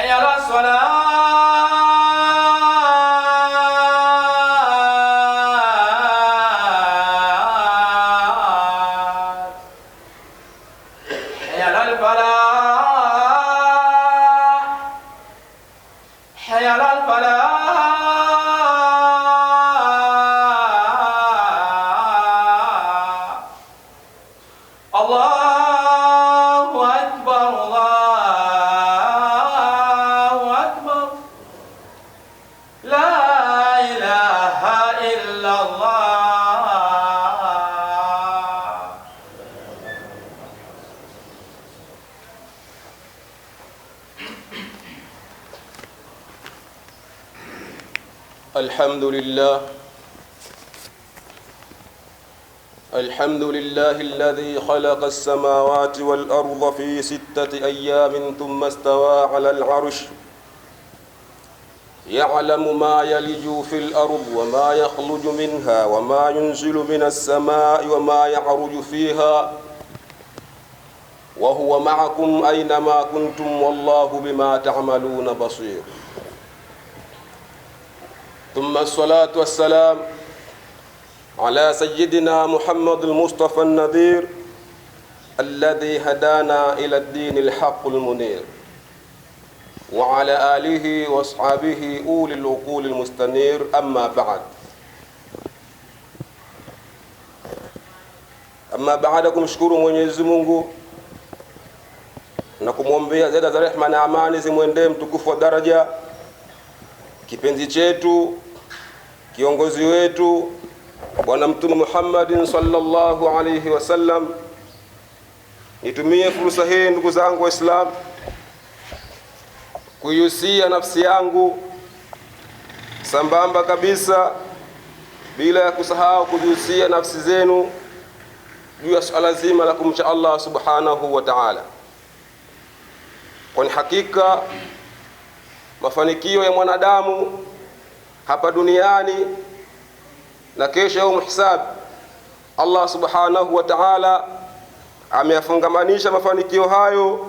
حي على الصلاة حي على الفلاح حي على الفلاح الله أكبر الله أكبر لا إله إلا الله. الحمد لله الذي خلق السماوات والأرض في 6 أيام ثم استوى على العرش يعلم ما يلج في الأرض وما يخرج منها وما ينزل من السماء وما يعرج فيها وهو معكم أينما كنتم والله بما تعملون بصير. ثم الصلاة والسلام على سيدنا محمد المصطفى النذير الذي هدانا إلى الدين الحق المنير وعلى آله واصحابه أولي العقول المستنير. أما baada kumshukuru Mwenyezi Mungu na kumwombea zada za rehema na amani zimwendee mtukufu wa daraja kipenzi chetu kiongozi wetu Bwana Mtume Muhammad sallallahu alayhi wasallam, nitumie fursa hii ndugu zangu Waislamu kuihusia nafsi yangu sambamba kabisa bila ya kusahau kujihusia nafsi zenu juu ya swala zima la kumcha Allah subhanahu wa ta'ala. Kwani hakika mafanikio ya mwanadamu hapa duniani na kesho yaumul hisab, Allah subhanahu wa ta'ala ameyafungamanisha mafanikio hayo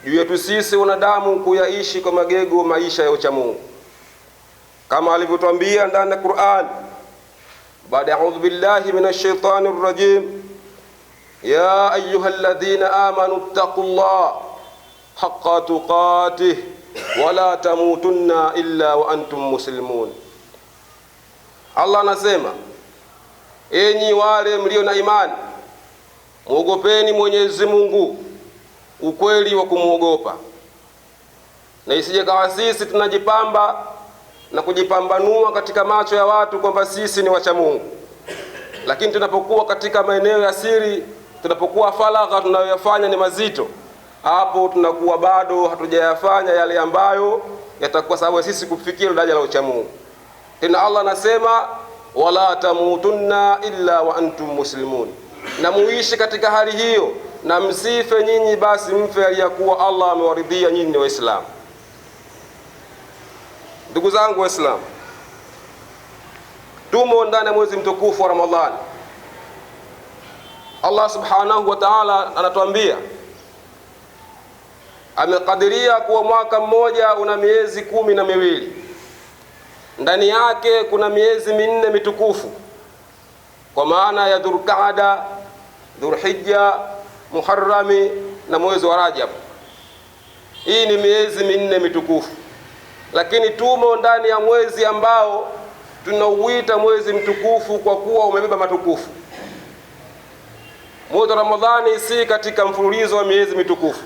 juu yetu sisi wanadamu kuyaishi kwa magego maisha ya uchamungu, kama alivyotuambia ndani ya Qur'an baada a'udhu billahi minash shaitanir rajim, ya ayyuhalladhina amanu taqullaha haqqa tuqatih wala tamutunna illa wa antum muslimun. Allah anasema, enyi wale mlio na imani, muogopeni Mwenyezi Mungu ukweli wa kumuogopa, na isije kawa sisi tunajipamba na kujipambanua katika macho ya watu kwamba sisi ni wacha Mungu, lakini tunapokuwa katika maeneo ya siri, tunapokuwa faragha, tunayoyafanya ni mazito, hapo tunakuwa bado hatujayafanya yale ambayo yatakuwa sababu sisi kufikia daraja la ucha Mungu. Tena Allah anasema, wala tamutunna illa wa antum muslimun, na muishi katika hali hiyo na msife nyinyi basi mfe aliyakuwa Allah amewaridhia nyinyi ni Waislamu. Ndugu zangu Waislamu, tumo ndani ya mwezi mtukufu wa Ramadhani. Allah subhanahu wa ta'ala anatuambia amekadiria kuwa mwaka mmoja una miezi 12. Ndani yake kuna miezi 4 mitukufu, kwa maana ya Dhulqaada, Dhulhijja, Muharrami na mwezi wa Rajab. Hii ni miezi 4 mitukufu, lakini tumo ndani ya mwezi ambao tunauita mwezi mtukufu kwa kuwa umebeba matukufu. Mwezi wa Ramadhani si katika mfululizo wa miezi mitukufu,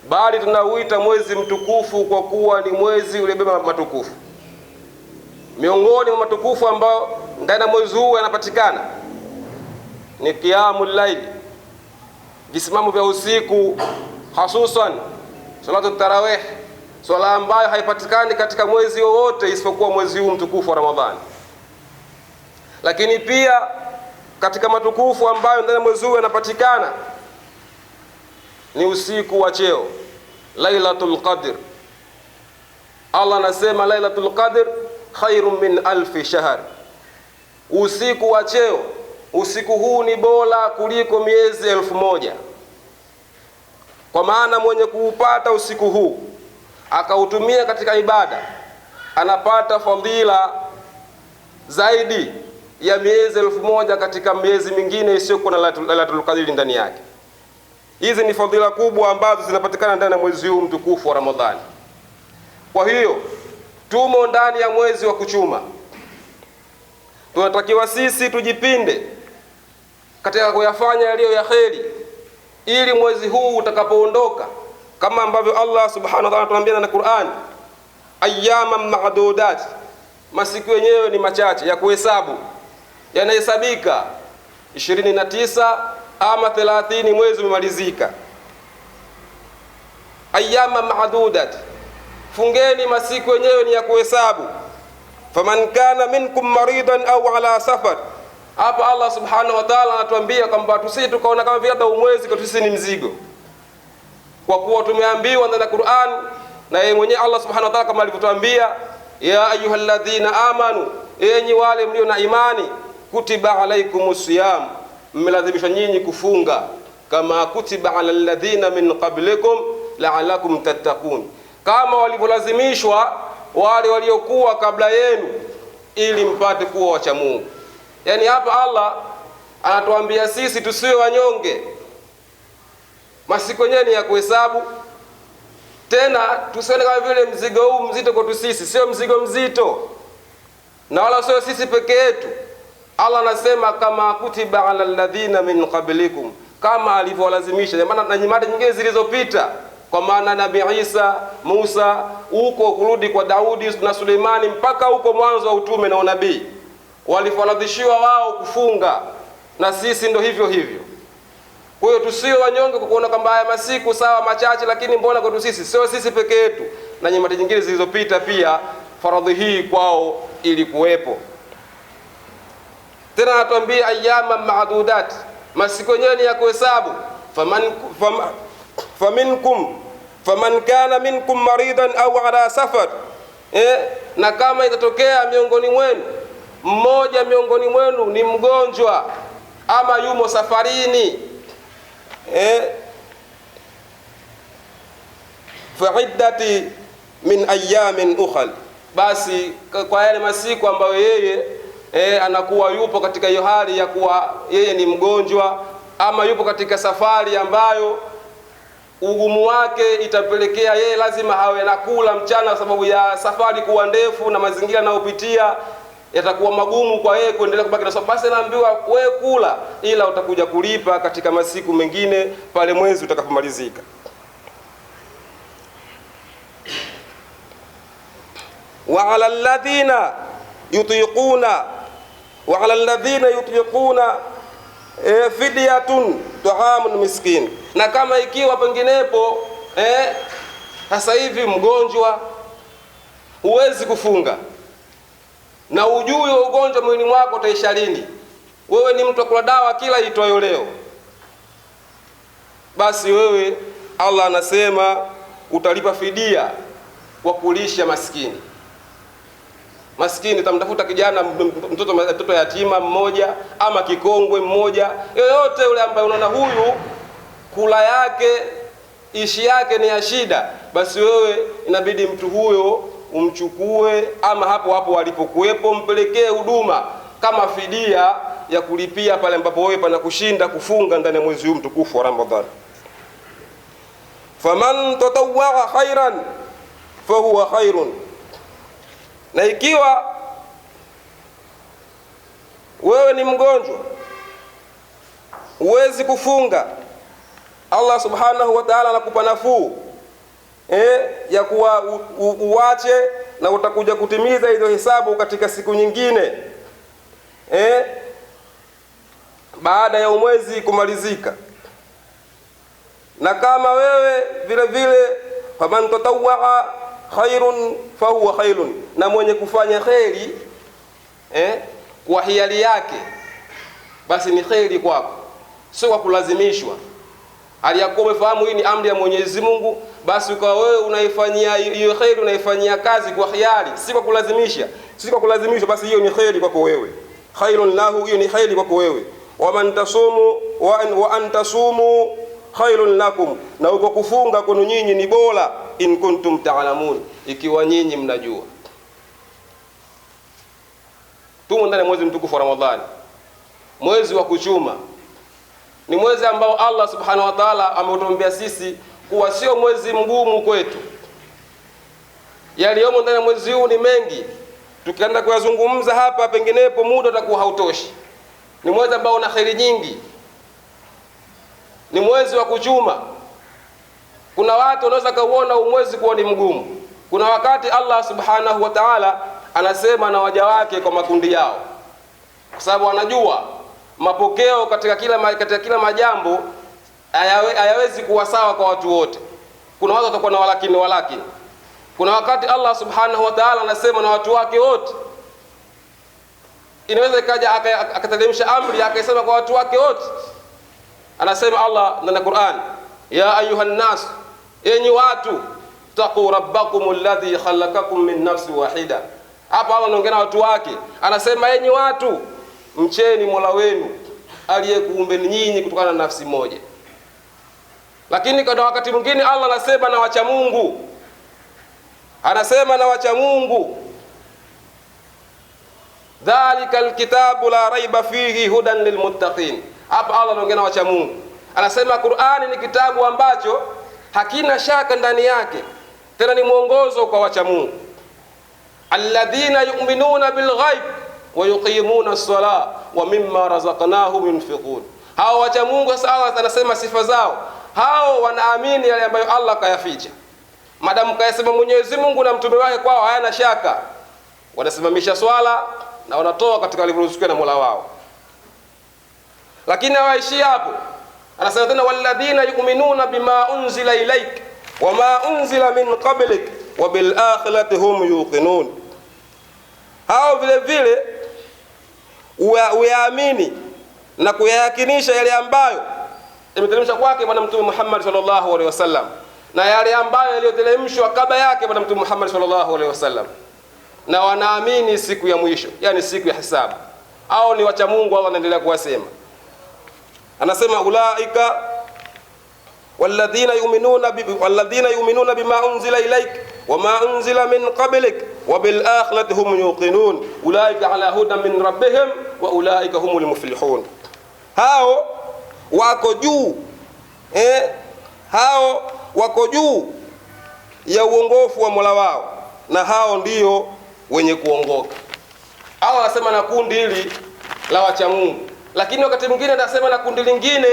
bali tunauita mwezi mtukufu kwa kuwa ni mwezi uliobeba matukufu. Miongoni mwa matukufu ambao ndani ya mwezi huu yanapatikana ni qiyamul layl, visimamo vya usiku, hususan salatu tarawih, swala ambayo haipatikani katika mwezi wowote isipokuwa mwezi huu mtukufu wa Ramadhani. Lakini pia katika matukufu ambayo ndani ya mwezi huu yanapatikana ni usiku wa cheo, Lailatul Qadr. Allah anasema Lailatul Qadr khairun min alfi shahr, usiku wa cheo, usiku huu ni bora kuliko miezi 1000. Kwa maana mwenye kuupata usiku huu akautumia katika ibada, anapata fadhila zaidi ya miezi 1000 katika miezi mingine isiyokuwa na Lailatul Qadr ndani yake. Hizi ni fadhila kubwa ambazo zinapatikana ndani ya mwezi huu mtukufu wa Ramadhani. Kwa hiyo tumo ndani ya mwezi wa kuchuma. Tunatakiwa sisi tujipinde katika kuyafanya yaliyo ya kheri, ili mwezi huu utakapoondoka, kama ambavyo Allah subhanahu wa ta'ala anatuambia na Qur'an, ayyaman ma'dudat, masiku yenyewe ni machache ya kuhesabu, yanahesabika 29 ama 30 mwezi umemalizika. Ayyaman ma'dudat, fungeni, masiku yenyewe ni ya kuhesabu. Faman kana minkum maridan au ala safar, hapa Allah subhanahu wa ta'ala anatuambia kwamba tusije tukaona kama vile hata mwezi kwetu sisi ni mzigo, kwa kuwa tumeambiwa ndani ya Qur'an na yeye mwenyewe Allah subhanahu wa ta'ala kama alivyotuambia, ya ayyuhalladhina amanu, enyi wale mlio na imani, kutiba alaikumus siyam, mmelazimishwa nyinyi kufunga, kama kutiba alal ladhina min qablikum la'allakum tattaqun, kama walivyolazimishwa wale waliokuwa kabla yenu, ili mpate kuwa wacha Mungu. Yani hapa Allah anatuambia sisi tusiwe wanyonge, masiku yenyewe ni ya kuhesabu. Tena tusione kama vile mzigo huu mzito kwetu sisi, sio mzigo mzito, na wala sio sisi peke yetu. Allah anasema kama kutiba alal ladhina min qablikum, kama alivyolazimisha na nyimati nyingine zilizopita, kwa maana Nabii Isa, Musa, huko kurudi kwa Daudi na Suleimani, mpaka huko mwanzo wa utume na unabii, walifaradhishiwa wao kufunga, na sisi ndo hivyo hivyo. Kwa hiyo tusiwe wanyonge kwa kuona kwamba haya masiku sawa machache, lakini mbona kwetu sisi? Sio sisi peke yetu, na nyimati nyingine zilizopita pia faradhi hii kwao ilikuwepo. Tena anatuambia ayyama ma'dudat, masiku yenyewe ni ya kuhesabu. Faman kana minkum maridan au ala safar, na kama itatokea miongoni mwenu mmoja miongoni mwenu ni mgonjwa ama yumo safarini, fa'iddati min ayamin ukhal, basi kwa yale masiku ambayo yeye anakuwa yupo katika hiyo hali ya kuwa yeye ni mgonjwa ama yupo katika safari ambayo ugumu wake itapelekea yeye lazima hawe nakula mchana, sababu ya safari kuwa ndefu na mazingira anayopitia yatakuwa magumu kwa yeye kuendelea kubaki na sababu, basi anaambiwa wewe kula, ila utakuja kulipa katika masiku mengine pale mwezi utakapomalizika. Wa 'ala alladhina yutiquna fidyatun ta'amun miskin, na kama ikiwa penginepo sasa hivi mgonjwa huwezi kufunga na ujui wa ugonjwa mwili mwako utaisha lini, wewe ni mtu akula dawa kila itwayo leo, basi wewe Allah anasema utalipa fidia kwa kulisha maskini. Maskini tamtafuta kijana, mtoto yatima mmoja ama kikongwe mmoja, yoyote yule ambaye unaona huyu kula yake ishi yake ni ya shida, basi wewe inabidi mtu huyo umchukue ama hapo hapo walipokuwepo mpelekee huduma kama fidia ya kulipia pale ambapo wewe pana kushinda kufunga ndani ya mwezi huu mtukufu wa Ramadhani. Faman tatawwa khairan fahuwa khairun, na ikiwa wewe ni mgonjwa huwezi kufunga, Allah subhanahu wa ta'ala anakupa nafuu ya kuwa uache na utakuja kutimiza hizo hesabu katika siku nyingine baada ya mwezi kumalizika. Na kama wewe vile vile faman tatawwa khairun fahuwa khairun, na mwenye kufanya kheri kwa hiari yake basi ni kheri kwako, sio kwa kulazimishwa. Aliyakuwa umefahamu hii ni amri ya Mwenyezi Mungu, basi ukawa wewe unaifanyia hiyo kheri, unaifanyia kazi kwa hiari, si kwa kulazimisha. Si kwa kulazimishwa, basi hiyo ni kheri kwako wewe, khairun lahu, hiyo ni kheri kwako wewe. Wa man tasumu wa an tasumu khairun lakum, na uko kufunga kwenu nyinyi ni bora in kuntum ta'lamun, ikiwa nyinyi mnajua. Tumo ndani ya mwezi mtukufu wa Ramadhani, mwezi wa kuchuma. Ni mwezi ambao Allah subhanahu wa ta'ala ametuambia sisi kuwa sio mwezi mgumu kwetu. Yaliyomo ndani ya mwezi huu ni mengi, tukienda kuyazungumza hapa penginepo muda utakuwa hautoshi. Ni mwezi ambao una kheri nyingi, ni mwezi wa kuchuma. Kuna watu wanaweza kuona mwezi kuwa ni mgumu. Kuna wakati Allah subhanahu wa ta'ala anasema na waja wake kwa makundi yao, kwa sababu anajua mapokeo katika kila majambo hayawezi kuwa sawa kwa watu wote. Kuna watu watakuwa na walakini. Kuna wakati Allah subhanahu wa ta'ala anasema na watu wake wote. Inaweza ikaja akateremsha amri akasema kwa watu wake wote. Anasema Allah ndani ya Qur'an, ya ayuhan nas, enyi watu, taqu rabbakum alladhi khalaqakum min nafsin wahida. Hapa Allah anaongea na watu wake, anasema enyi watu, mcheni Mola wenu aliyekuumbeni nyinyi kutokana na nafsi moja. Lakini kwa wakati mwingine Allah anasema na wacha Mungu, anasema na wacha Mungu, dhalika alkitabu la raiba fihi hudan lilmuttaqin. Hapa Allah anaongea na wacha Mungu, anasema Qur'ani ni kitabu ambacho hakina shaka ndani yake, tena ni mwongozo kwa wacha Mungu. Alladhina yu'minuna bilghaib wa yuqimuna as-salata wa mimma razaqnahum yunfiqun. Hao wacha Mungu sasa Allah anasema sifa zao, hao wanaamini yale ambayo Allah kayaficha. Madamu kayasema Mwenyezi Mungu na mtume wake kwao hayana shaka, wanasimamisha swala na wanatoa katika walivyoruzukiwa na Mola wao. Lakini hawaishi hapo, anasema tena walladhina yu'minuna bima unzila ilayk wa ma unzila min qablik wa bil akhirati hum yuqinun. Hao vile vile uyaamini na kuyayakinisha yale ambayo imeteremshwa kwake bwana mtume Muhammad sallallahu alaihi wasallam, na yale ambayo yaliyoteremshwa kabla yake bwana mtume Muhammad sallallahu alaihi wasallam, na wanaamini siku ya mwisho, yani siku ya hisabu. Hao ni wacha Mungu. Allah anaendelea kuwasema, anasema ulaika walladhina yu'minuna bima unzila ilayk wama unzila min qablik wa bil akhirati hum yuqinun ulaika ala hudan min rabbihim wa ulaika humul muflihun. Hao wako juu hao wako juu ya uongofu wa Mola wao, na hao ndio wenye kuongoka. Allah anasema na kundi hili la wacha Mungu, lakini wakati mwingine anasema na kundi lingine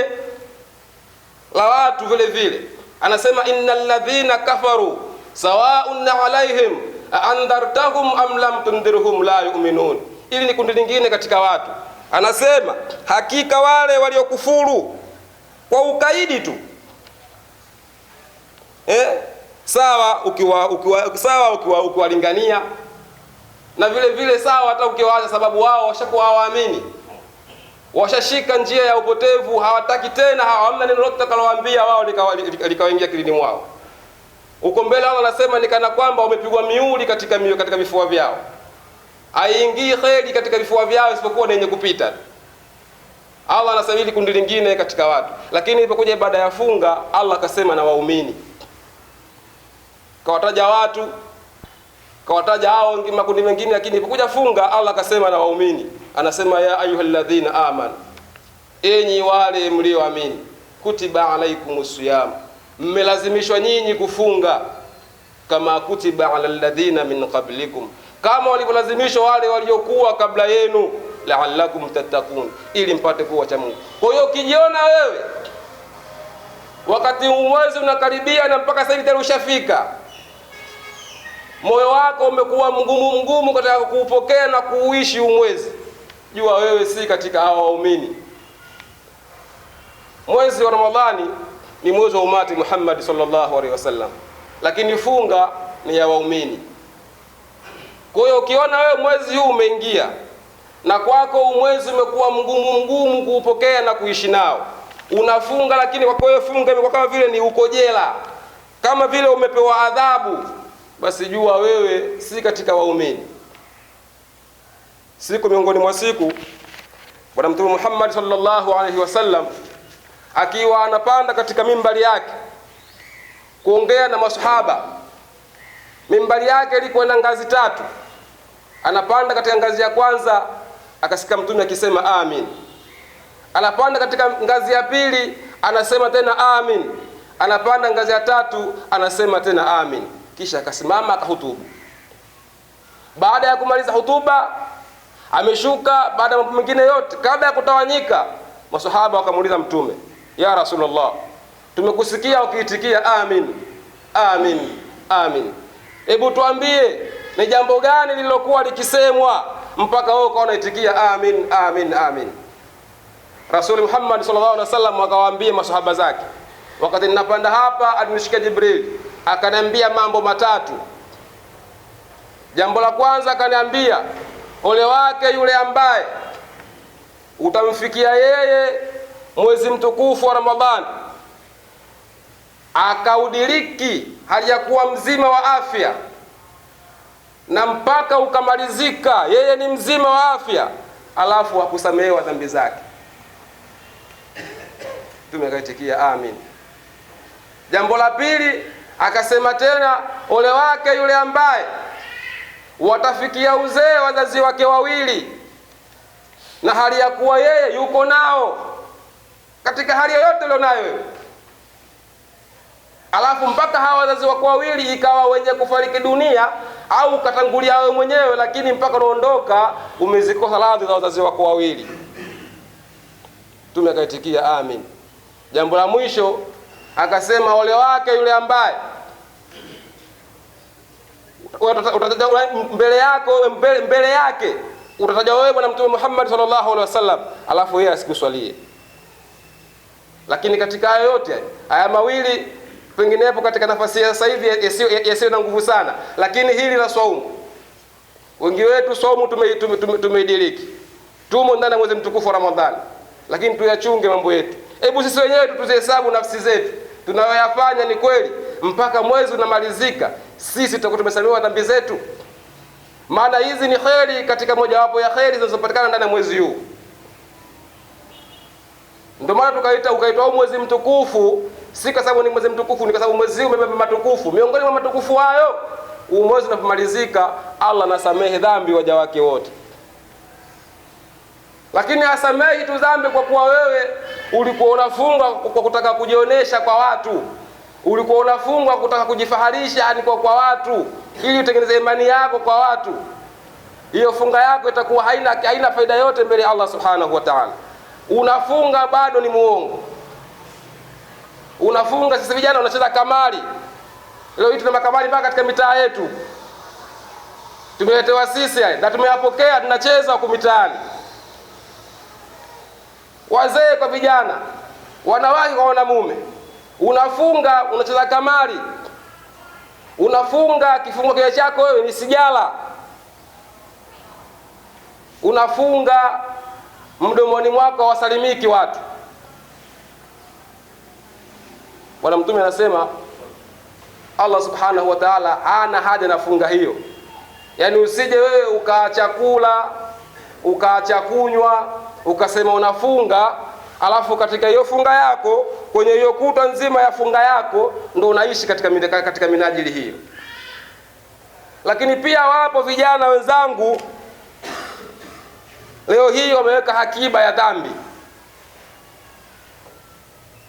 la watu vile vile. Anasema innal ladhina kafaru sawa'un 'alayhim andartahum am lam tundirhum la yu'minun. Ili ni kundi lingine katika watu. Anasema hakika wale waliokufuru kwa ukaidi tu, sawa ukiwalingania, na vile vile sawa hata ukiwaacha, sababu wao washakuwa hawaamini, washashika njia ya upotevu, hawataki tena, hamna neno lolote takalowaambia wao likawaingia kilini mwao. Uko mbele Allah anasema ni kana kwamba wamepigwa miuli katika vifua vyao, haingii kheri katika vifua vyao isipokuwa ni yenye kupita. Allah anasema hili kundi lingine katika watu. Lakini ilipokuja ibada ya funga, Allah akasema na waumini, kawataja watu, kawataja hao makundi mengine. Lakini ilipokuja funga, Allah akasema na waumini, anasema ya ayyuhalladhina amanu, enyi wale mlioamini, kutiba alaikumus siyam, mmelazimishwa nyinyi kufunga, kama kutiba alal ladhina min qablikum, kama walivyolazimishwa wale waliokuwa kabla yenu, la'allakum tattaqun, ili mpate kuwa cha Mungu. Kwa hiyo ukijiona wewe wakati mwezi unakaribia na mpaka sasa hivi tayari ushafika, moyo wako umekuwa mgumu katika kuupokea na kuuishi mwezi, jua wewe si katika hao waumini. Mwezi wa Ramadhani ni mwezi wa umati Muhammad sallallahu alaihi wasallam, lakini funga ni ya waumini. Kwa hiyo ukiona wewe mwezi huu umeingia na kwako mwezi umekuwa mgumu kuupokea na kuishi nao, unafunga, lakini kwa wewe funga imekuwa kama vile ni uko jela, kama vile umepewa adhabu, basi jua wewe si katika waumini. Siku miongoni mwa siku, Bwana Mtume Muhammad sallallahu alaihi wasallam akiwa anapanda katika mimbari yake, kuongea na masahaba. Mimbari yake ilikuwa na ngazi 3. Anapanda katika ngazi ya kwanza, akasikia Mtume akisema amin. Anapanda katika ngazi ya pili, anasema tena amin. Anapanda ngazi ya 3, anasema tena amin. Kisha akasimama akahutubu. Baada ya kumaliza hutuba, ameshuka. Baada ya mambo mengine yote, kabla ya kutawanyika, masahaba wakamuuliza Mtume, ya Rasulullah, tumekusikia ukiitikia amin, amin, amin. Hebu tuambie ni jambo gani lililokuwa likisemwa mpaka wewe ukaona itikia amin, amin, amin? Rasul Muhammad sallallahu alaihi wasallam akawaambia masahaba zake, wakati ninapanda hapa alinishika Jibril, akaniambia mambo matatu. Jambo la kwanza akaniambia, ole wake yule ambaye utamfikia yeye mwezi mtukufu wa Ramadhani akaudiriki hali ya kuwa mzima wa afya, na mpaka ukamalizika yeye ni mzima wa afya, alafu hakusamehewa dhambi zake. Tumekaitikia amin. Jambo la pili akasema tena, ole wake yule ambaye watafikia uzee wazazi wake wawili na hali ya kuwa yeye yuko nao katika hali yoyote ulionayo wewe, alafu mpaka hawa wazazi wako wawili ikawa wenye kufariki dunia au ukatangulia wewe mwenyewe, lakini mpaka unaondoka umezikosa radhi za wazazi wako wawili. Tumekaitikia amin. Jambo la mwisho akasema, ole wake yule ambaye utataja mbele yake utataja wewe Bwana Mtume Muhammad sallallahu alaihi wasallam, alafu yeye asikuswalie. Lakini katika hayo yote haya mawili penginepo katika nafasi ya sasa hivi yasiyo na nguvu sana, lakini hili la saumu, wengi wetu saumu tumeidiriki, tumo ndani ya mwezi mtukufu wa Ramadhani, lakini tuyachunge mambo yetu. Hebu sisi wenyewe tuzihesabu nafsi zetu, tunayoyafanya ni kweli mpaka mwezi unamalizika sisi tutakuwa tumesamehewa dhambi zetu? Maana hizi ni kheri katika mojawapo ya kheri zinazopatikana ndani ya mwezi huu. Ndio maana ukaitwa mwezi mtukufu, si kwa sababu ni mwezi mtukufu, ni kwa sababu mwezi huu umebeba matukufu. Miongoni mwa matukufu hayo, huu mwezi unapomalizika Allah anasamehe dhambi waja wake wote. Lakini hasamehi tu dhambi kwa kuwa wewe ulikuwa unafunga kwa kutaka kujionesha kwa watu, ulikuwa unafunga kutaka kujifaharisha ni kwa watu, ili utengeneze imani yako kwa watu. Hiyo funga yako itakuwa haina faida yote mbele ya Allah subhanahu wa ta'ala. Unafunga bado ni muongo. Unafunga, sisi vijana unacheza kamari. Leo hii tuna makamari mpaka katika mitaa yetu. Tumeletewa sisi na tumeyapokea, tunacheza huko mitaani. Wazee kwa vijana, wanawake kwa wanamume. Unafunga, unacheza kamari. Unafunga, kifungo kile chako wewe ni sigara. Unafunga, mdomoni mwako hawasalimiki watu. Bwana Mtume anasema Allah subhanahu wa ta'ala ana haja na funga hiyo. Yaani usije wewe ukaacha kula, ukaacha kunywa, ukasema unafunga, alafu katika hiyo funga yako, kwenye hiyo kuta nzima ya funga yako ndio unaishi katika minajili hiyo. Lakini pia wapo vijana wenzangu leo hii wameweka hakiba ya dhambi.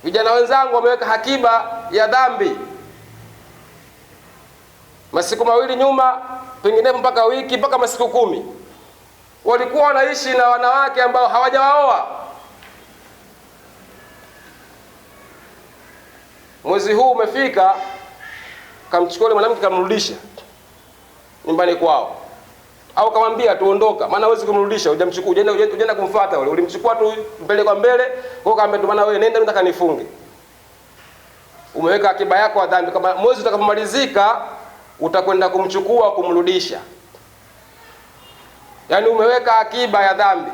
Vijana wenzangu wameweka hakiba ya dhambi. Masiku mawili nyuma, pengine mpaka wiki, mpaka masiku 10, walikuwa wanaishi na wanawake ambao hawajawaoa. Mwezi huu umefika, kamchukua yule mwanamke kamrudisha nyumbani kwao, au kamwambia tuondoka, maana huwezi kumrudisha, hujamchukua, unaenda kumfuata yule, ulimchukua tu mbele kwa mbele, kwa kaambia tu maana wewe nenda, nataka nifunge. Umeweka akiba yako ya dhambi, kama mwezi utakapomalizika utakwenda kumchukua kumrudisha. Yaani umeweka akiba ya dhambi.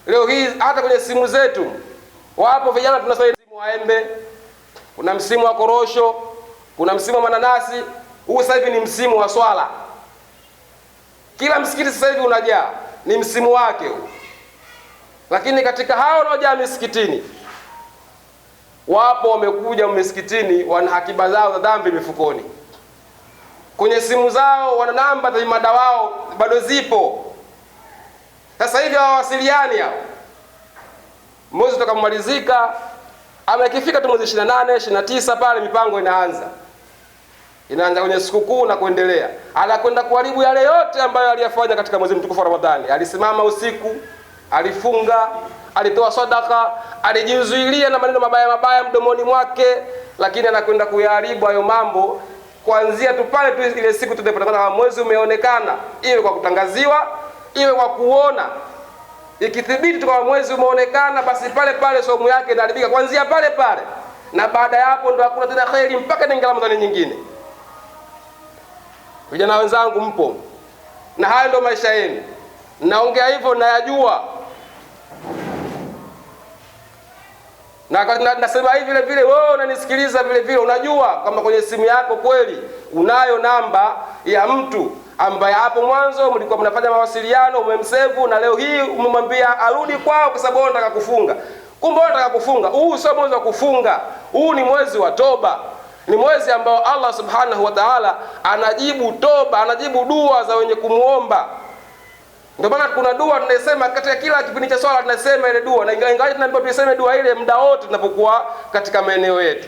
Leo hii hata kwenye simu zetu wapo vijana tunasema msimu wa embe, kuna msimu wa korosho, kuna msimu wa mananasi. Huu sasa hivi ni msimu wa swala. Kila msikiti sasa hivi unajaa, ni msimu wake huu. Lakini katika hao wanaojaa misikitini wapo wamekuja msikitini, wana akiba zao za dhambi mifukoni, kwenye simu zao wana namba za imada wao bado zipo. Sasa hivi hawasiliani hao. Mwezi utakamalizika, ama ikifika tu mwezi 28, 29 pale mipango inaanza kwenye sikukuu na kuendelea. Anakwenda kuharibu yale yote ambayo aliyafanya katika mwezi mtukufu wa Ramadhani. Alisimama usiku, alifunga, alitoa sadaka, alijizuilia na maneno mabaya mdomoni mwake, lakini anakwenda kuyaharibu hayo mambo kuanzia tu pale tu ile siku tunapotangaza mwezi umeonekana, iwe kwa kutangaziwa, iwe kwa kuona. Ikithibiti tu kama mwezi umeonekana, basi pale pale somo yake inaharibika kuanzia pale pale, na baada ya hapo ndo hakuna tena khairi mpaka ni Ramadhani nyingine. Vijana wenzangu, mpo na hayo ndo maisha yenu. Naongea hivyo nayajua, na nasema hivi vile vile wewe unanisikiliza vile vile unajua kama kwenye simu yako kweli unayo namba ya mtu ambaye hapo mwanzo mlikuwa mnafanya mawasiliano, umemsave na leo hii umemwambia arudi kwao kwa sababu unataka kufunga. Kumbe unataka kufunga. Huu sio mwezi wa kufunga. Huu ni mwezi wa toba. Ni mwezi ambao Allah Subhanahu wa Ta'ala anajibu toba, anajibu dua za wenye kumuomba. Ndio maana kuna dua tunasema katika kila kipindi cha swala, tunasema ile dua, na ingawa tunaambiwa tuseme dua ile muda wote tunapokuwa katika maeneo yetu.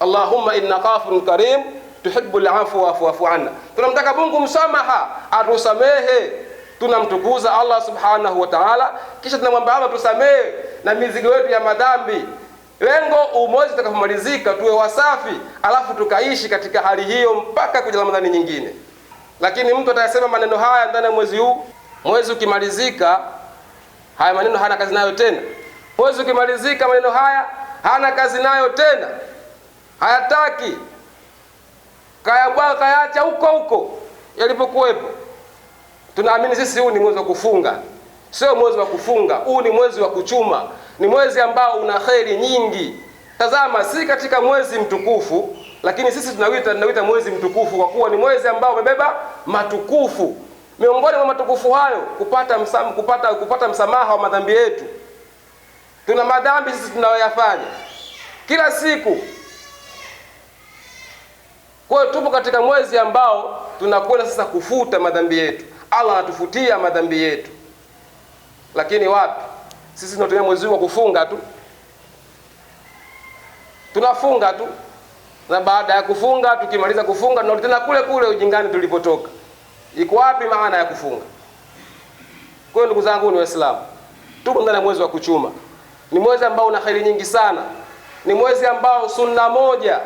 Allahumma innaka afun karim tuhibbul afwa fa'fu anna. Tunamtaka Mungu msamaha, atusamehe. Tunamtukuza Allah Subhanahu wa Ta'ala, kisha tunamwomba Allah tusamehe na mizigo yetu ya madhambi. Lengo mwezi utakapomalizika tuwe wasafi, alafu tukaishi katika hali hiyo mpaka kuja Ramadhani nyingine. Lakini mtu atasema maneno haya ndani ya mwezi huu, mwezi ukimalizika haya maneno hana kazi nayo tena. Mwezi ukimalizika maneno haya hana kazi nayo tena, hayataki, kayaacha huko yalipokuwepo. Tunaamini sisi huu ni mwezi wa kufunga. Sio mwezi wa kufunga, huu ni mwezi wa kuchuma. Ni mwezi ambao una kheri nyingi. Tazama, si katika mwezi mtukufu, lakini sisi tunawita mwezi mtukufu kwa kuwa ni mwezi ambao umebeba matukufu. Miongoni mwa matukufu hayo kupata msamaha wa madhambi yetu. Tuna madhambi sisi tunayoyafanya kila siku. Kwa hiyo tupo katika mwezi ambao tunakwenda sasa kufuta madhambi yetu. Allah anatufutia madhambi yetu. Lakini wapi? Sisi tunatumia mwezi wa kufunga tu. Tunafunga tu. Na baada ya kufunga, tukimaliza kufunga tunarudi tena kule ujingani tulipotoka. Iko wapi maana ya kufunga? Kwa hiyo ndugu zangu ni Waislamu, tupo ndani ya mwezi wa kuchuma. Ni mwezi ambao una khairi nyingi sana. Ni mwezi ambao sunna moja,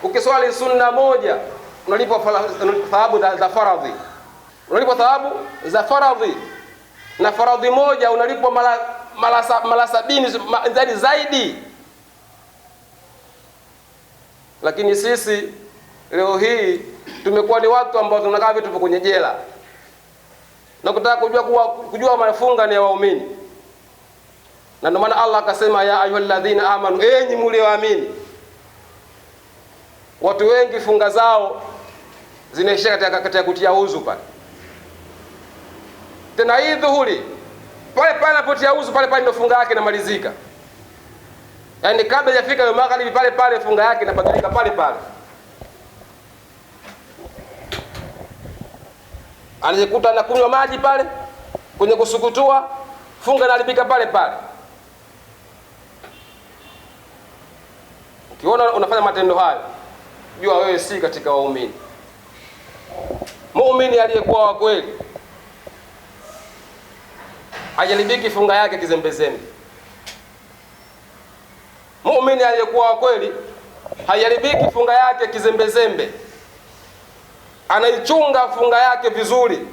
ukiswali sunna moja unalipwa thawabu za faradhi. Unalipwa thawabu za faradhi. Na faradhi moja unalipwa mara 70 zaidi. Lakini sisi leo hii tumekuwa ni watu ambao tunakaa vitu tupo kwenye jela. Na kutaka kujua mafunga ni ya waumini. Na ndio maana Allah akasema ya ayyuhalladhina amanu, enyi mlioamini. Watu wengi funga zao zinaishia katika kutia uzu pale. Tena hii dhuhuri pale anapotia uzu pale ndio funga yake inamalizika. Yaani kabla hajafika hiyo magharibi pale funga yake inabadilika pale. Anajikuta anakunywa maji pale kwenye kusukutua, funga inaharibika pale. Ukiona unafanya matendo hayo, jua wewe si katika waumini. Muumini aliyekuwa wa kweli hajaribiki funga yake kizembezembe. Muumini aliyekuwa wa kweli hajaribiki funga yake kizembezembe. Anaichunga funga yake vizuri.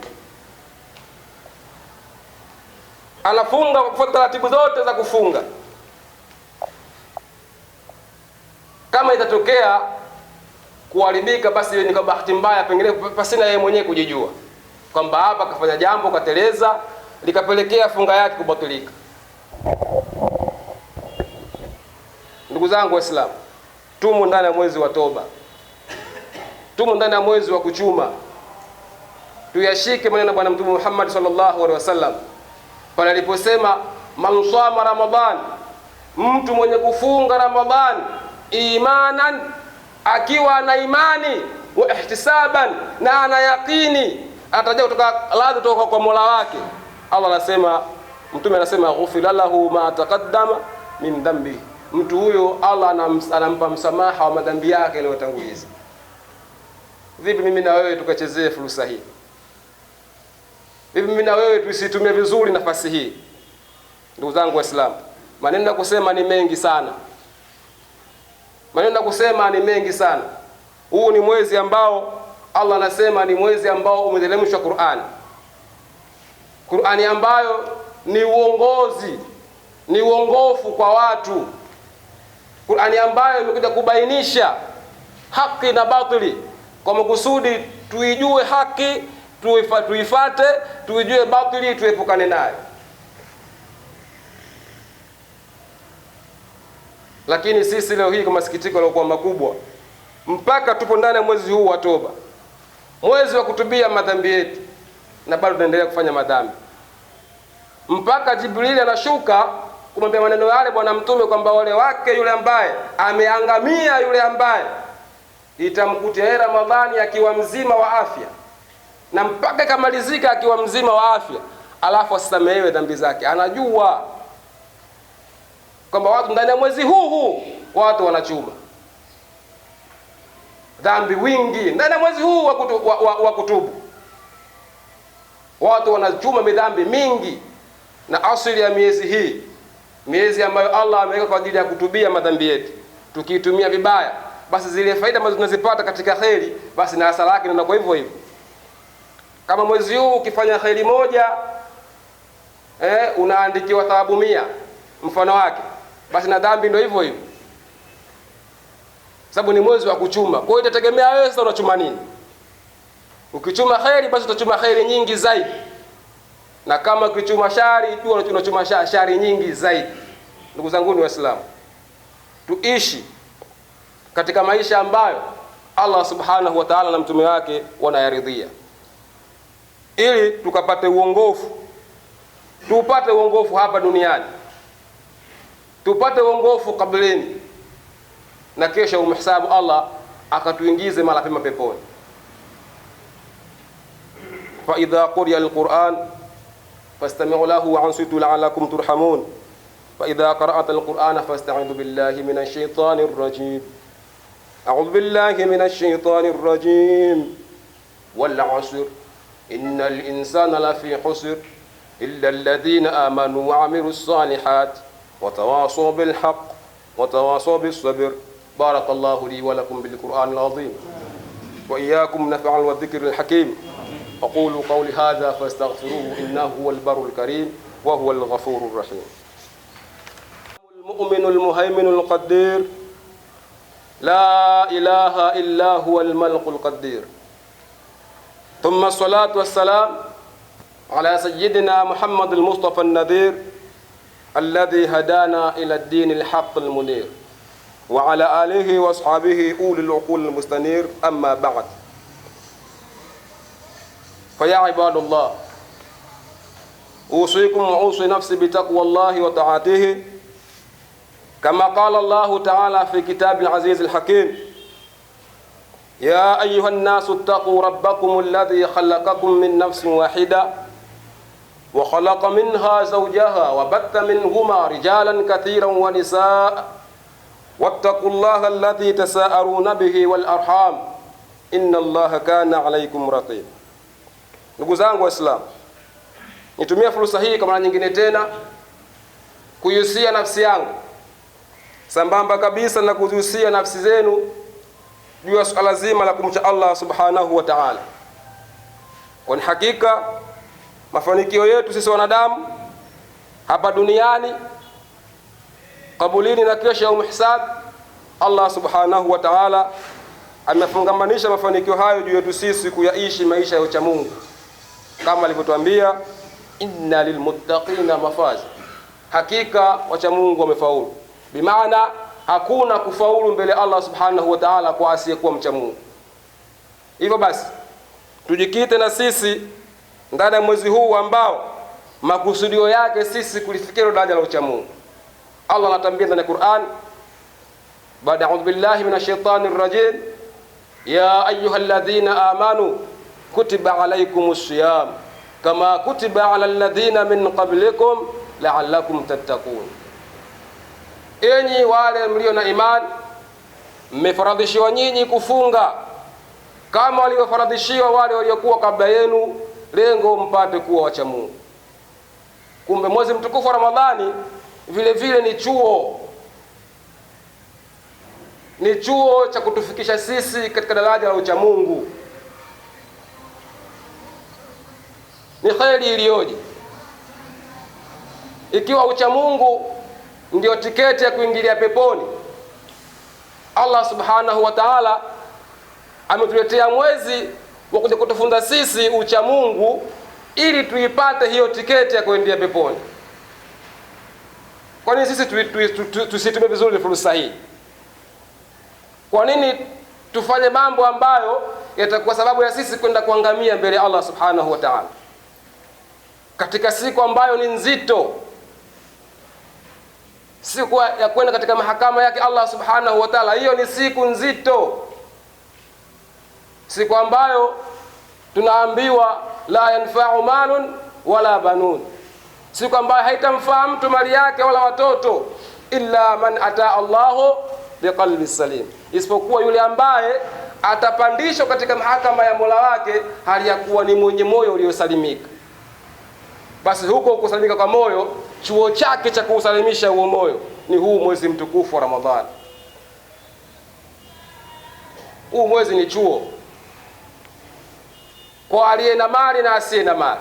Anafunga kwa kufuata taratibu zote za kufunga. Kama itatokea kuharibika, basi ni kwa bahati mbaya, pengine pasina yeye mwenyewe kujijua kwamba hapa kafanya jambo kateleza likapelekea funga yake kubatilika. Ndugu zangu Waislamu, tumo ndani ya mwezi wa toba. Tumo ndani ya mwezi wa kuchuma. Tuyashike maneno ya Bwana Mtume Muhammad sallallahu alaihi wasallam pale aliposema man sama Ramadhan mtu mwenye kufunga Ramadhani imanan, akiwa ana imani, wa ihtisaban, na ana yaqini atajia kutoka radhi kutoka kwa Mola wake, Allah anasema, mtume anasema ghufira lahu ma taqaddama min dhanbi, mtu huyo Allah anampa msamaha wa madhambi yake yaliyotanguliza. Vipi mimi na wewe tukachezee fursa hii? Vipi mimi na wewe tusitumie vizuri nafasi hii? Ndugu zangu Waislamu, maneno ya kusema ni mengi sana. Maneno ya kusema ni mengi sana. Huu ni mwezi ambao Allah anasema ni mwezi ambao umeteremshwa Qur'an. Qur'ani ambayo ni uongozi, ni uongofu kwa watu. Qur'ani ambayo imekuja kubainisha haki na batili kwa makusudi tuijue haki, tuifate, tuijue batili, tuepukane nayo. Lakini sisi leo hii kwa masikitiko yaliokuwa makubwa, mpaka tupo ndani ya mwezi huu wa toba, mwezi wa kutubia madhambi yetu, na bado tunaendelea kufanya madhambi. Mpaka Jibril anashuka kumwambia maneno yale bwana mtume kwamba wale wake yule ambaye ameangamia, yule ambaye itamkutia Ramadhani akiwa mzima wa afya, na mpaka kamalizika akiwa mzima wa afya, alafu asisamehewe dhambi zake. Anajua kwamba watu ndani ya mwezi huu watu wanachuma dhambi wingi, ndani ya mwezi huu wa kutubu watu wanachuma midhambi mingi. Na asili ya miezi hii, miezi ambayo Allah ameweka kwa ajili ya kutubia madhambi yetu, tukiitumia vibaya, basi zile faida ambazo tunazipata katika kheri, basi na hasara yake inakuwa hivyo hivyo. Kama mwezi huu ukifanya kheri moja, unaandikiwa thawabu 100 mfano wake, basi na dhambi ndio hivyo hivyo, sababu ni mwezi wa kuchuma. Kwa hiyo itategemea wewe sasa unachuma nini. Ukichuma kheri, basi utachuma kheri nyingi zaidi, na kama ukichuma shari, jua unachuma shari nyingi zaidi. Ndugu zangu ni Waislamu, tuishi katika maisha ambayo Allah subhanahu wa ta'ala na mtume wake wanayaridhia, ili tukapate uongofu, tupate uongofu hapa duniani, tupate uongofu kableni, na kesho umhisabu Allah akatuingize mara pema peponi. Fa idha quriya alquran fastami'u lahu wa ansitu la'allakum turhamun. Fa idha qara'ta alqur'ana fasta'idhu billahi minash shaitanir rajim. A'udhu billahi minash shaitanir rajim. Wal 'asr innal insana lafi khusr illa alladhina amanu wa 'amilus salihati wa tawasaw bil haqq wa tawasaw bis sabr. Barakallahu li wa lakum bil Qur'anil 'azim wa iyyakum naf'al wa dhikril hakim. أقول قولي هذا فاستغفروه إنه هو البر الكريم وهو الغفور الرحيم. المؤمن المهيمن القدير لا إله إلا هو الملك القدير. ثم الصلاة والسلام على سيدنا محمد المصطفى النذير الذي هدانا إلى الدين الحق المنير وعلى آله وأصحابه أولي العقول المستنير. أما بعد، فيا عباد الله، أوصيكم وأوصي نفسي بتقوى الله وطاعته، كما قال الله تعالى في كتاب العزيز الحكيم: يا أيها الناس اتقوا ربكم الذي خلقكم من نفس واحدة وخلق منها زوجها وبث منهما رجالا كثيرا ونساء واتقوا الله الذي تساءلون به والأرحام إن الله كان عليكم رقيبا. Ndugu zangu Waislamu, nitumia fursa hii kama nyingine tena kuihusia nafsi yangu sambamba kabisa na kuzihusia nafsi zenu juu ya swala zima la kumcha Allah subhanahu wa ta'ala. Kwa hakika mafanikio yetu sisi wanadamu hapa duniani, kabulini na kesho ya umhisab, Allah subhanahu wa ta'ala amefungamanisha mafanikio hayo juu yetu sisi kuyaishi maisha ya ucha Mungu, kama alivyotuambia inna lilmuttaqina mafaz, hakika wacha Mungu wamefaulu. Bimaana hakuna kufaulu mbele Allah subhanahu wa ta'ala kwa asiyekuwa mcha Mungu. Hivyo basi tujikite na sisi ndani ya mwezi huu ambao makusudio yake sisi kulifikia daraja la ucha Mungu. Allah anatambia ndani ya Qur'an, baada a'udhu billahi minash shaitanir rajim, ya ayyuhalladhina amanu kutiba alaykumus siyam kama kutiba alal ladhina min qablikum la'allakum tattaqun. Enyi wale mlio na imani, mmefaradhishiwa nyinyi kufunga kama waliofaradhishiwa wale waliokuwa kabla yenu, lengo mpate kuwa wacha Mungu. Kumbe mwezi mtukufu wa Ramadhani vile vile ni chuo cha kutufikisha sisi katika daraja la ucha Mungu. Ni kheri iliyoje ikiwa ucha Mungu ndio tiketi ya kuingilia peponi. Allah subhanahu wa ta'ala ametuletea mwezi wa kuja kutufunza sisi ucha Mungu ili tuipate hiyo tiketi ya kuingia peponi. Kwa nini sisi tusitumie vizuri fursa hii? Kwa nini tufanye mambo ambayo yatakuwa sababu ya sisi kwenda kuangamia mbele ya Allah subhanahu wa ta'ala katika siku ambayo ni nzito, siku ya kwenda katika mahakama yake Allah subhanahu wa ta'ala? Hiyo ni siku nzito, siku ambayo tunaambiwa la yanfa'u malun wala banun, siku ambayo haitamfaa mtu mali yake wala watoto, illa man ata Allahu biqalbi salim, isipokuwa yule ambaye atapandishwa katika mahakama ya Mola wake hali ya kuwa ni mwenye moyo uliosalimika. Basi huko kusalimika kwa moyo, chuo chake cha kusalimisha huo moyo ni huu mwezi mtukufu wa Ramadhani. Huu mwezi ni chuo kwa aliye na mali na asiye na mali.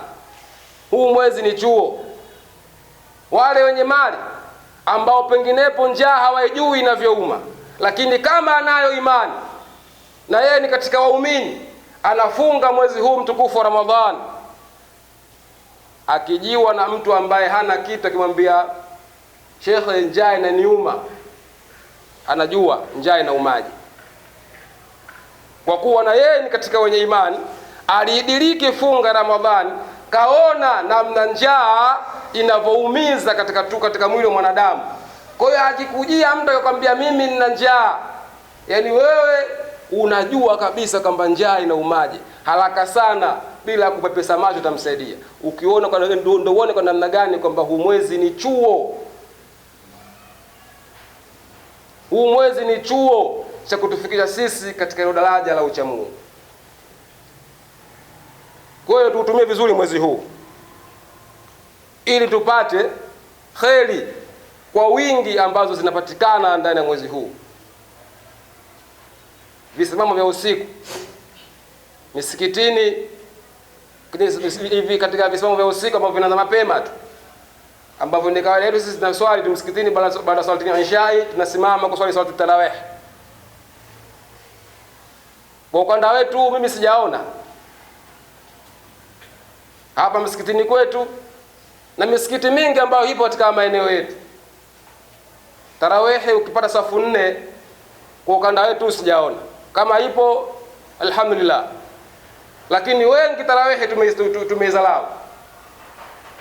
Huu mwezi ni chuo. Wale wenye mali ambao penginepo njaa hawajui inavyouma, lakini kama anayo imani na yeye ni katika waumini, anafunga mwezi huu mtukufu wa Ramadhani. Akijiwa na mtu ambaye hana kitu akimwambia, shekhe, njaa inaniuma, anajua njaa inaumaji. Kwa kuwa na yeye ni katika wenye imani, aliidiriki funga Ramadhani, kaona namna njaa inavoumiza katika mwili wa mwanadamu. Kwa hiyo akikujia mtu akakwambia mimi nina njaa, yani wewe unajua kabisa kwamba njaa inaumaji, haraka sana bila kupepesa macho utamsaidia. Ukiona kwa ndio uone kwa namna gani kwamba huu mwezi ni chuo. Huu mwezi ni chuo cha kutufikisha sisi katika ile daraja la ucha Mungu. Kwa hiyo tuutumie vizuri mwezi huu ili tupate kheri kwa wingi ambazo zinapatikana ndani ya mwezi huu. Visimamo vya usiku misikitini hivi, katika visimamo vya usiku ambavyo vinaanza mapema tu, ambavyo ni kawaida yetu sisi tunaswali tu msikitini baada ya swala ya Isha, tunasimama kuswali swala tarawih. Kwa ukanda wetu mimi sijaona hapa msikitini kwetu na misikiti mingi ambayo ipo katika maeneo yetu, tarawih ukipata safu 4 kwa ukanda wetu sijaona. Kama ipo alhamdulillah, lakini wengi tarawih tumeizalau,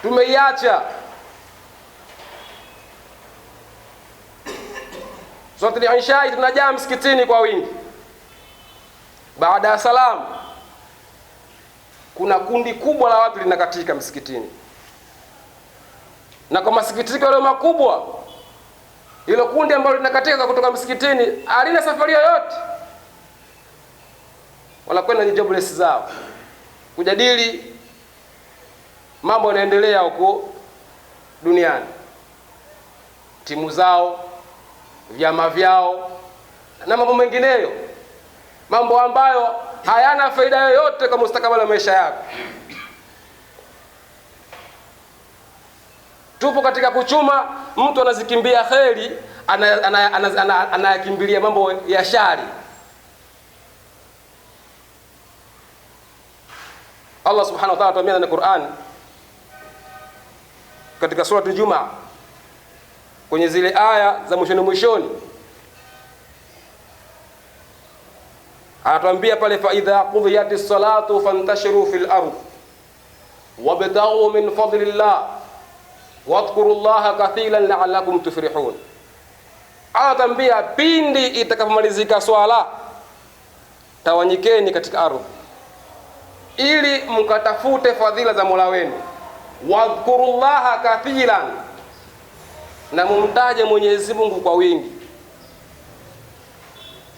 tumeiacha. Swala ya Isha tunajaa msikitini kwa wingi. Baada ya salamu kuna kundi kubwa la watu linakatika msikitini, na kwa masikitiko yale makubwa, hilo kundi ambalo linakatika kutoka msikitini halina safari yoyote, wala kwenda ni jobless zao kujadili mambo yanaendelea huko duniani, timu zao, vyama vyao na mambo mengineyo, mambo ambayo hayana faida yoyote kwa mustakabali wa maisha yako. Tupo katika kuchuma, mtu anazikimbia kheri, anayakimbilia mambo ya shari. Allah subhanahu wa ta'ala atuambia ndani ya Qur'an katika sura al-Jumaa kwenye zile aya za mwishoni, anatuambia pale, fa idha qudiyatis salatu fantashiru fil ardh wabtaghu min fadlillah wadhkurullaha kathiran la'allakum tuflihun. Atambia pindi itakapomalizika swala, tawanyikeni katika ardhi ili mkatafute fadhila za Mola wenu. Wadhkurullaha kathiran, na mumtaje Mwenyezi Mungu kwa wingi.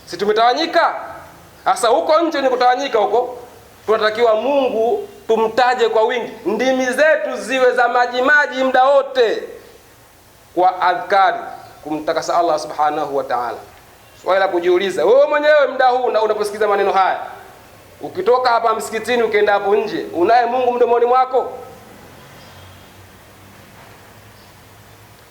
Si tumetawanyika? Sasa huko nje ni kutawanyika huko, tunatakiwa Mungu tumtaje kwa wingi, ndimi zetu ziwe za maji muda wote kwa adhkari, kumtakasa Allah subhanahu wa ta'ala. Swali la kujiuliza, wewe mwenyewe muda huu unaposikiza maneno haya, ukitoka hapa msikitini ukienda hapo nje, unaye Mungu mdomoni mwako?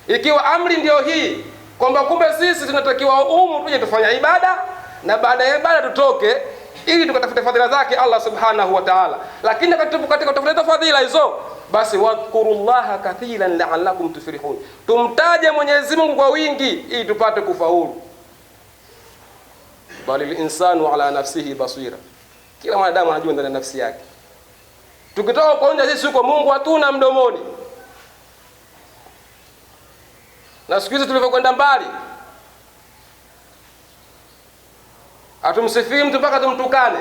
Ikiwa amri ndio hii kwamba kumbe sisi tunatakiwa tuje tufanya ibada, na baada ya ibada tutoke ili tukatafute fadhila zake Allah subhanahu wa ta'ala, lakini katika kutafuta fadhila hizo, basi wadhkurullaha kathiran la'allakum tuflihun, tumtaje Mwenyezi Mungu kwa wingi ili tupate kufaulu. Balil insanu ala nafsihi basira, kila mwanadamu anajua ndani ya nafsi yake. Tukitoka kwa nje sisi huko, Mungu hatuna mdomoni. Na siku hizi tulivyokwenda mbali, atumsifii mtu mpaka tumtukane.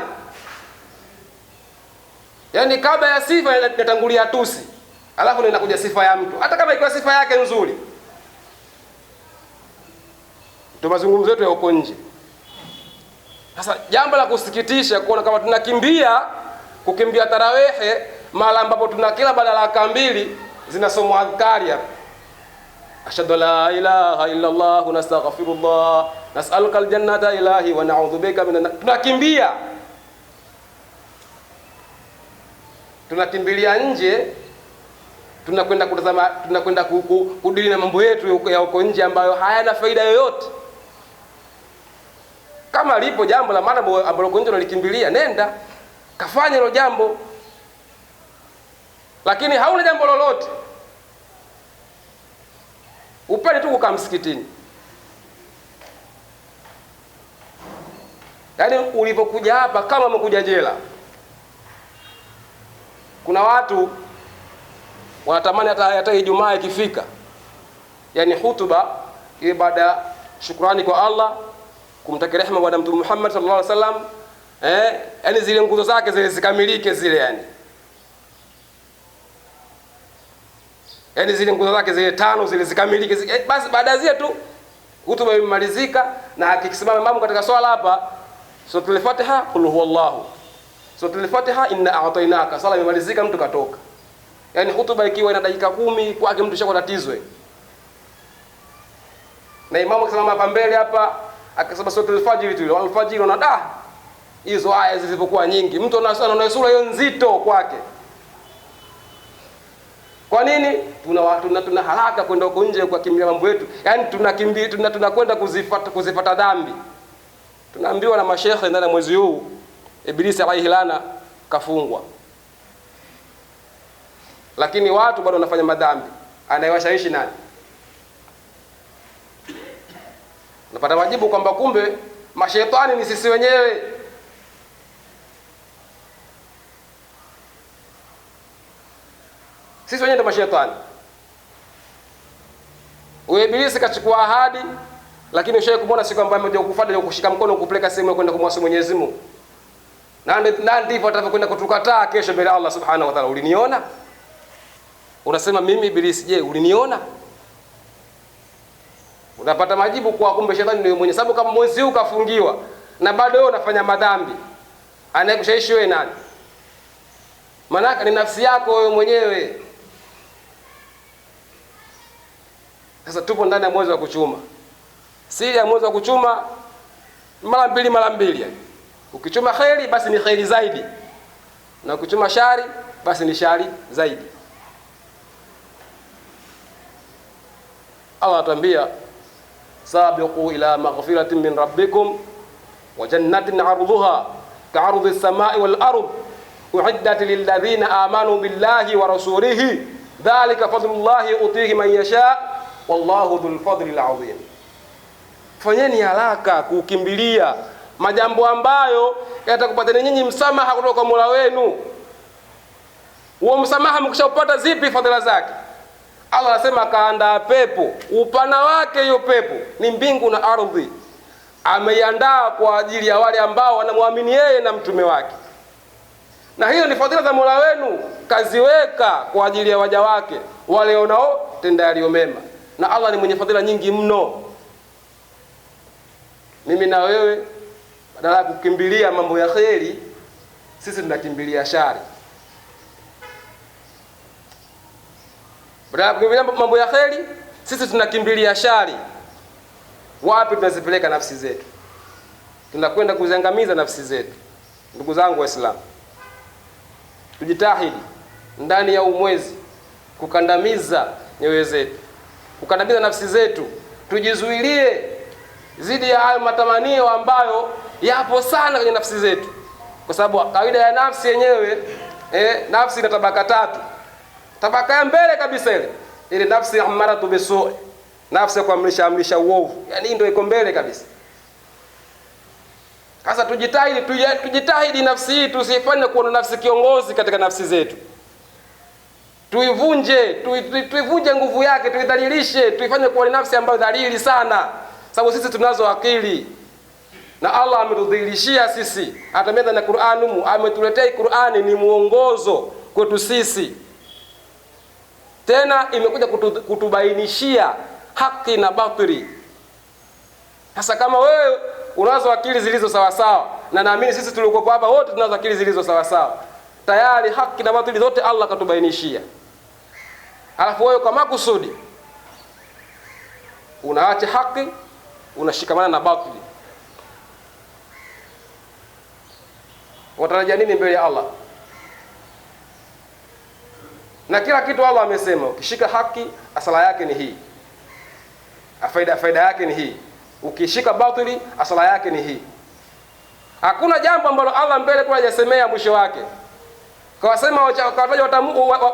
Yaani kabla ya sifa inatangulia tusi, alafu ndio inakuja sifa ya mtu, hata kama ikiwa sifa yake nzuri. Ndio mazungumzo yetu ya huko nje. Sasa jambo la kusikitisha kuona kama kukimbia tarawehe, mahali ambapo tuna kila baada ya raka mbili zinasomwa adhkari hapa. Ashhadu la ilaha illa Allah nastaghfirullah nas'aluka aljannata ilahi wa na'udhu bika minan. Tunakimbilia nje, tunakwenda kutazama, tunakwenda kudili na mambo yetu ya huko nje ambayo hayana faida yoyote. Kama lipo jambo la maana ambalo uko nje unalikimbilia, nenda kafanye hilo jambo. Lakini hauna jambo lolote, upende tu kukaa msikitini. Yaani ulipokuja hapa kama umekuja jela. Kuna watu wanatamani hata Ijumaa ikifika, yaani hutuba ile baada ya shukrani kwa Allah, kumtakia rehema bwana Mtume Muhammad sallallahu alaihi wasallam, yaani zile nguzo zake zile zikamilike zile, yaani zile nguzo zake zile 5 zile zikamilike. Basi baada zile tu hutuba imemalizika, na akisimama imamu katika swala hapa, suratul Fatiha, qul huwallahu, suratul Fatiha, inna a'tainaka, swala imemalizika, mtu katoka. Yaani hutuba ikiwa ina dakika 10 kwake mtu shako tatizwe. Na imamu akisimama hapa mbele hapa akasema suratul Fajr tu, wal fajr, na hizo aya zilizokuwa nyingi, mtu anaona sura hiyo nzito kwake. Kwa nini? Tuna haraka kwenda huko nje kwa kimbilia mambo yetu. Yaani tunakwenda kuzifuata dhambi. Tunaambiwa na mashehe ndani ya mwezi huu, Ibilisi alayhi lana kafungwa. Lakini watu bado wanafanya madhambi. Anayewashawishi nani? Napata wajibu kwamba kumbe mashaitani ni sisi wenyewe. Sisi wenyewe ndio mashaitani. Ibilisi kachukua ahadi, lakini ushaye kumwona siku ambayo amekuja kukufuata kukushika mkono kupeleka sehemu kwenda kumwasi Mwenyezi Mungu. Na ndivyo atakapokwenda kutukataa kesho mbele Allah subhanahu wa ta'ala. Uliniona? Unasema mimi Ibilisi, je, uliniona? Unapata majibu kwa kumbe shetani ndio mwenye, sababu kama mwezi huu kafungiwa na bado wewe unafanya madhambi, anayekushawishi wewe nani? Maana ni nafsi yako wewe mwenyewe. Sasa tupo ndani ya mwezi wa kuchuma. Siri ya mwezi wa kuchuma mara mbili. Ukichuma khairi basi ni khairi zaidi, na ukichuma shari basi ni shari zaidi. Allah atambia, sabiqu ila maghfiratin min rabbikum wa jannatin 'arduha ka'ardhi as-sama'i wal ard u'iddat lil ladhina amanu billahi wa rasulihi dhalika fadlullahi utihi man yasha wallahu dhul fadli al-'azim. Fanyeni haraka kukimbilia majambo ambayo yatakupateni nyinyi msamaha kutoka kwa Mola wenu. Huo msamaha mkishaupata, zipi fadhila zake? Allah anasema akaandaa pepo, upana wake hiyo pepo ni mbingu na ardhi, ameiandaa kwa ajili ya wale ambao wanamwamini yeye na mtume wake. Na hiyo ni fadhila za Mola wenu, kaziweka kwa ajili ya waja wake wale wanaotenda yaliyo mema. Na Allah ni mwenye fadhila nyingi mno. Mimi na wewe badala ya kukimbilia mambo ya kheri, sisi tunakimbilia shari. Badala ya kukimbilia mambo ya kheri, sisi tunakimbilia shari. Wapi tunazipeleka nafsi zetu? Tunakwenda kuziangamiza nafsi zetu. Ndugu zangu Waislamu, tujitahidi ndani ya umwezi kukandamiza nyoyo zetu, kukandamiza nafsi zetu, tujizuilie zidi ya hayo matamanio ambayo yapo sana kwenye nafsi zetu, kwa sababu kawaida ya nafsi yenyewe nafsi ina tabaka tatu. Tabaka ya mbele kabisa ile nafsi amaratu bisu, nafsi ya kuamrisha uovu, yani ndio iko mbele kabisa. Sasa tujitahidi nafsi hii tusifanye kuwa nafsi kiongozi katika nafsi zetu. Tuivunje nguvu yake, tuidhalilishe, tuifanye kuwa nafsi ambayo dhalili sana, sababu sisi tunazo akili. Na Allah ametudhihirishia sisi, atameza na Qur'ani, ametuletea Qur'ani ni muongozo kwetu sisi. Tena imekuja kutubainishia haki na batili. Sasa kama wewe unazo akili zilizo sawa sawa, na naamini sisi tuliokuwa hapa wote tunazo akili zilizo sawa sawa, tayari haki na batili zote Allah katubainishia. Alafu wewe kwa makusudi unaacha haki, unashikamana na batili, watarajia nini mbele ya Allah? Na kila kitu Allah amesema, ukishika haki asala yake ni hii, faida yake ni hii. Ukishika batili asala yake ni hii. Hakuna jambo ambalo Allah mbele kwa hajasemea mwisho wake. Kawasema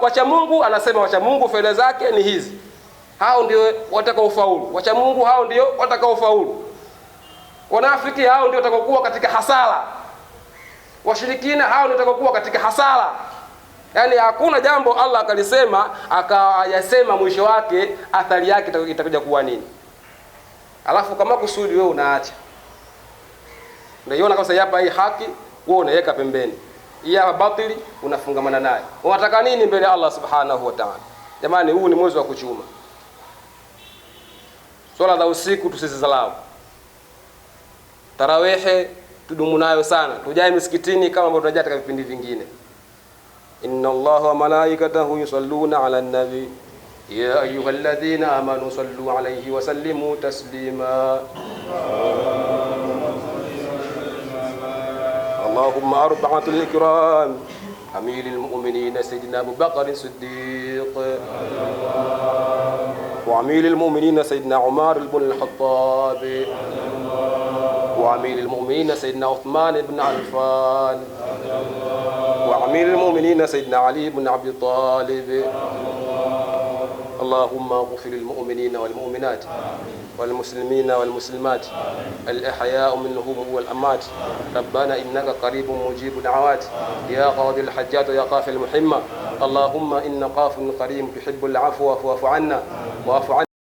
wacha Mungu, anasema wacha Mungu faida zake ni hizi. Hao ndio watakao ufaulu. Wacha Mungu hao ndio watakao ufaulu. Wanafiki hao ndio watakaokuwa katika hasara. Washirikina hao ndio watakaokuwa katika hasara. Yaani hakuna jambo Allah akalisema akayasema mwisho wake athari yake itakuja kuwa nini. Alafu kama kusudi wewe unaacha. Unaiona kama hapa hii haki wewe unaweka pembeni. Hii hapa batili unafungamana naye. Unataka nini mbele ya Allah Subhanahu wa Ta'ala? Jamani, huu ni mwezi wa kuchuma. Swala za usiku tusizisalau. Tarawehe tudumu nayo sana. Tujae misikitini kama ambavyo tunajaa katika vipindi vingine. Inna Allaha wa malaikatahu yusalluna 'alan nabi ya ayyuhalladhina amanu sallu 'alayhi wa sallimu taslima. اللهم أربعة الإكرام أمير المؤمنين سيدنا أبو بكر الصديق، وأمير المؤمنين سيدنا عمر بن الخطاب، وأمير المؤمنين سيدنا عثمان بن عفان، وأمير المؤمنين سيدنا علي بن أبي طالب. اللهم اغفر للمؤمنين والمؤمنات والمسلمين والمسلمات الأحياء منهم والأموات. ربنا إنك قريب مجيب دعوات يا قاضي الحجات يا قافي المحمة. اللهم إن قاف قريب تحب العفو فاعف عنا واعف عنا.